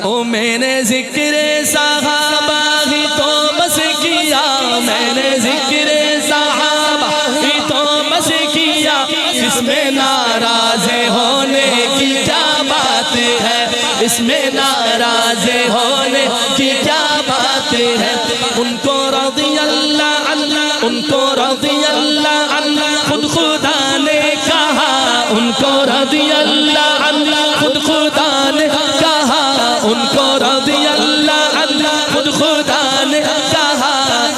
او میں نے ذکر صحابہ ہی تو بس کیا، میں نے ذکر صحابہ ہی تو بس کیا، اس میں ناراض ہونے کی کیا بات ہے، اس میں ناراض ہونے کی کیا بات ہے۔ ان کو رضی اللہ عنہ، ان کو رضی اللہ عنہ خود خدا نے کہا، ان کو رضی اللہ عنہ خود خدا نے کہا، ان کو رضی اللہ عنہ خود خدا نے کہا،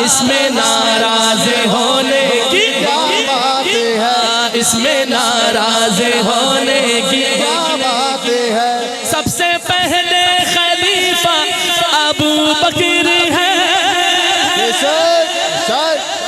اس میں ناراض ہونے کی کیا بات ہے، اس میں ناراض ہونے کی کیا بات ہے۔ سب سے پہلے خلیفہ ابو بکر ہے،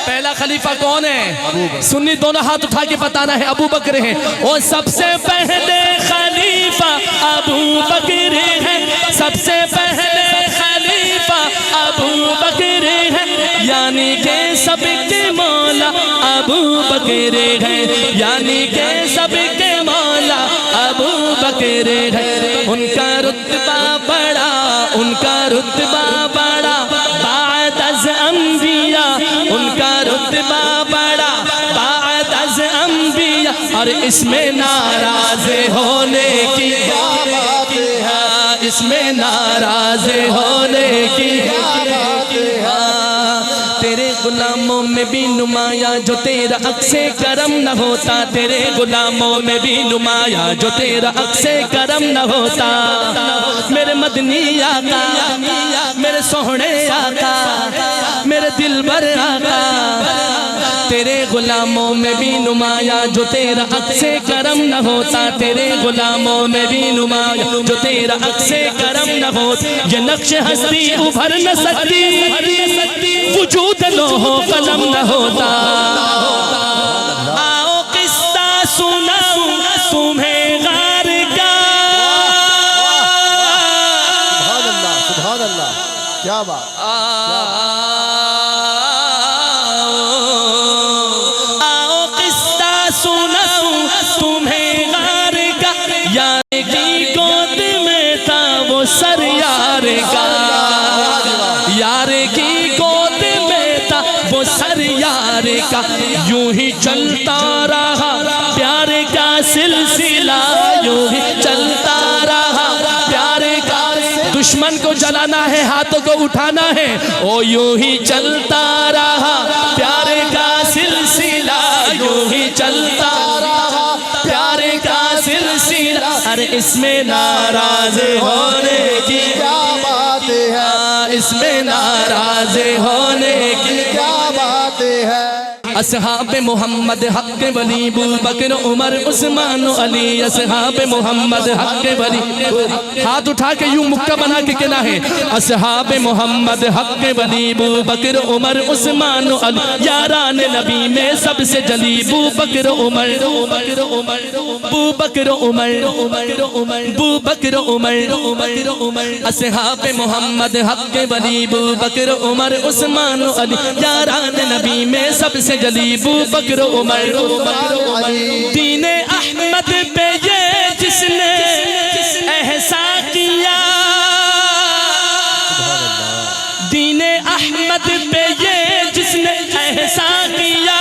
پہلا خلیفہ کون ہے؟ سنی دونوں ہاتھ اٹھا کے بتانا ہے، ابو بکر ہیں۔ اور سب سے پہلے خلیفہ ابو بکر ہے، سب سے پہلے خلیفہ ابو بکر ہے، یعنی کہ سب کے مولا ابو بکر ہے، یعنی کہ سب کے مولا ابو بکر ہے۔ ان کا رتبہ بڑا، ان کا رتبہ بڑا بعد از انبیاء، ان کا رتبہ بڑا بعد از انبیاء، اور اس میں ناراض ہونے کی کیا بات ہے، اس میں ناراض ہونے کی کیا بات ہے۔ تیرے غلاموں میں بھی نمایاں جو تیرا عکس کرم نہ ہوتا، تیرے غلاموں میں بھی نمایاں جو تیرا عکس کرم نہ ہوتا، میرے مدنی آقا، میرے سوہنے آقا، میرے دلبر آقا، تیرے غلاموں میں بھی نمایاں جو تیرا عکس کرم نہ ہوتا، تیرے غلاموں میں بھی نمایاں جو تیرا عکس کرم نہ ہوتا، یہ نقش ہستی ابھر نہ سکتی، وجود لوح و قلم نہ ہوتا۔ آؤ قصہ سناؤں تمہیں غار کا، سبحان اللہ، سبحان اللہ، کیا بات۔ آؤ قصہ سناؤں تمہیں غار کا، یار کی گود میں تھا وہ سر یار کا، یار کی گود میں تھا وہ سر یار کا، یوں ہی چلتا رہا پیار کا سلسلہ، یوں ہی چلتا رہا پیار کا، دشمن کو جلانا ہے ہاتھوں کو اٹھانا ہے، او یوں ہی چلتا رہا پیار کا سلسلہ، یوں ہی چلتا رہا پیار کا سلسلہ، ارے اس میں ناراض ہونے کی کیا بات ہے، اس میں ناراض ہونے کی کیا بات ہے۔ اصحاب محمد حق ولی ابو بکر عمر عثمان علی، اصحاب محمد حق ولی، ہاتھ اٹھا کے یوں مکہ بنا کے کہنا ہے، اصحاب محمد حق ولی ابو بکر عمر عثمان علی، یاران نبی میں سب سے جلی ابو بکر عمر، ابو بکر عمر، ابو بکر عمر، اصحاب محمد حق ولی ابو بکر عمر عثمان علی، یاران نبی میں سب سے جلی ابو بکر عمر، دین احمد پہ یہ جس نے احسان کیا، دین احمد پہ یہ جس نے احسان کیا،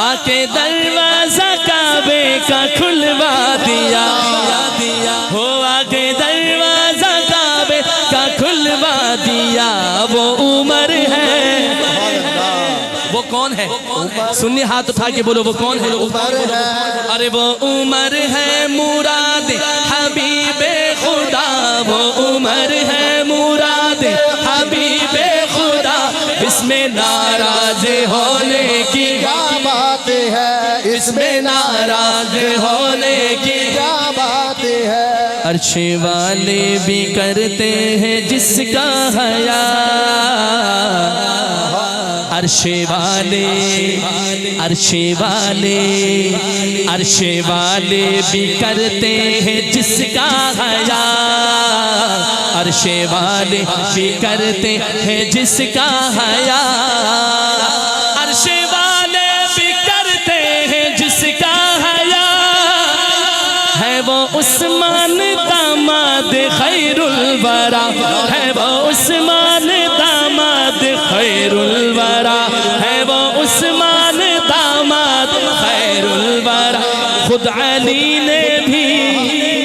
آکے دروازہ کعبے کا کھلوا دیا، ہو آکے دروازہ کعبے کا کھلوا دیا، وہ عمر ہے، وہ کون ہے؟ سنی ہاتھ اٹھا کے بولو وہ کون ہے؟ ارے وہ عمر ہے مراد حبیب خدا، وہ عمر ہے مراد حبیب خدا، اس میں ناراض ہونے کی کیا بات ہے، اس میں ناراض ہونے کی کیا بات ہے۔ عرش والے بھی کرتے ہیں جس کا حیا، عرش والے، عرش والے، عرش والے بھی کرتے ہیں جس کا حیا، عرش والے بھی کرتے ہیں جس کا حیا، عرش والے بھی کرتے ہیں جس کا حیا، ہے وہ عثمان داماد خیر خیر الورا ہے وہ عثمان داماد خیر الورا ہے وہ عثمان داماد خیر الورا خود علی نے بھی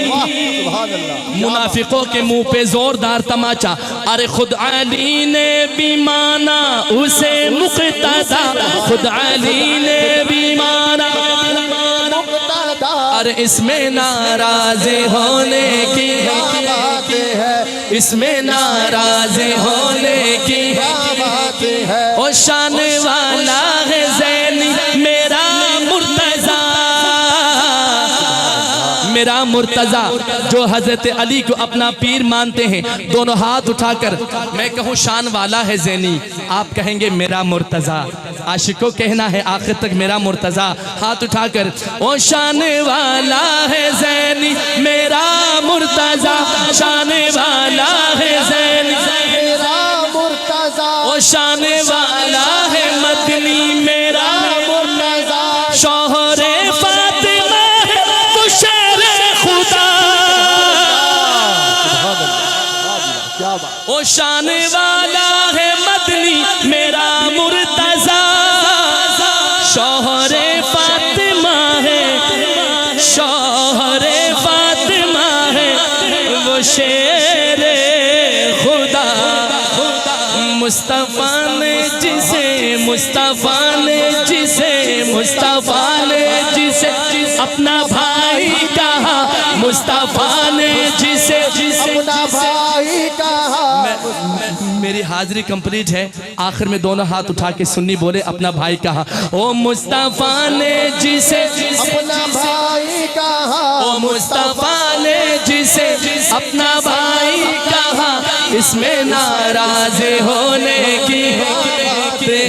سبحان اللہ منافقوں کے منہ پہ زوردار تماچا ارے خود علی نے بھی مانا اسے مقتدی خود علی نے بھی مانا ارے اس میں ناراض ہونے کی بات ہے اس میں ناراض ہونے کی بات ہے او شان والا ہے زینی میرا مرتضی میرا مرتضی جو حضرت علی کو اپنا پیر مانتے ہیں دونوں ہاتھ اٹھا کر میں کہوں شان والا ہے زینی آپ کہیں گے میرا مرتضی عاشقوں کہنا ہے آخر تک میرا مرتضی ہاتھ اٹھا کر او شان والا ہے زینی میرا مرتضی شان والا ہے زینی میرا مرتضی او شان والا ہے مدنی میرا مرتضی شوہر فاطمہ ہے وہ شیر خدا کیا بات او شان والا ہے مدنی میرا مرتضی شوہر فاطمہ ہے شوہر فاطمہ ہے وہ شیر خدا مصطفیٰ نے جسے مصطفیٰ نے جسے مصطفیٰ نے جسے اپنا بھائی کہا مصطفیٰ نے جسے اپنا بھائی کہا میری حاضری کمپلیٹ ہے آخر میں دونوں ہاتھ اٹھا کے سنی بولے اپنا بھائی کہا او مصطفیٰ نے جسے اپنا بھائی کہا او مصطفیٰ نے جسے اپنا بھائی کہا اس میں ناراض ہونے کی بات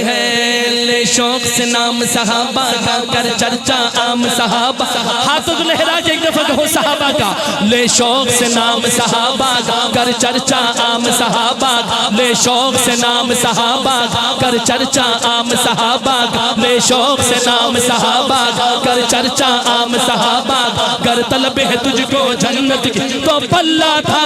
ہے لے شوق سے نام صحابہ کا کر چرچا عام صحابہ ہاتھوں کو لہرا کے ایک دفعہ کہو صحابہ کا لے شوق سے نام صحابہ کا کر چرچا عام صحابہ کا لے شوق سے نام صحابہ کا کر چرچا عام صحابہ کا لے شوق سے نام صحابہ کا کر چرچا عام صحابہ کا گر طلب ہے تجھ کو جنت کی تو پلہ تھا